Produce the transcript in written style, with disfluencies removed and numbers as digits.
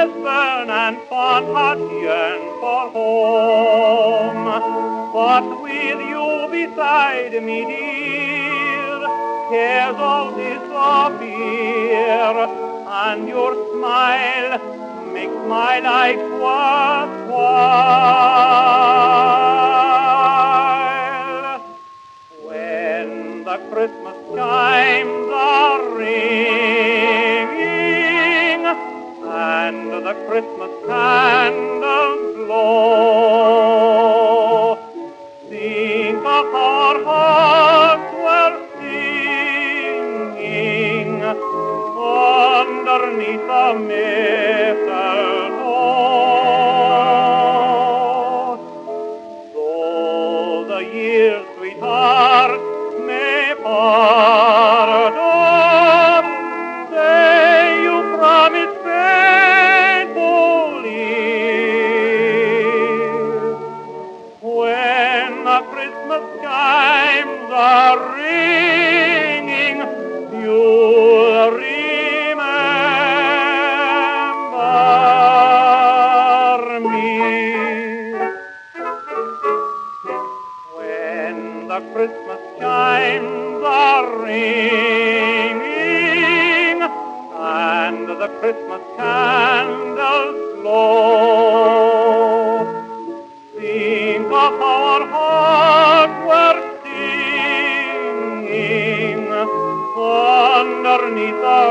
fires burn and fond hearts yearn for home. But with you beside me, dear, cares all disappear, and your smile makes my life worthwhile. When the Christmas chimes are ringing and the Christmas candles glow, think of our hearts were singing underneath the mistletoe. Though the years, sweetheart, may part us, say you promise faithfully. When the Christmas chimes are ringing, you'll remember me. When the Christmas chimes are ringing and the Christmas candles glow, think of our hearts were singing underneath the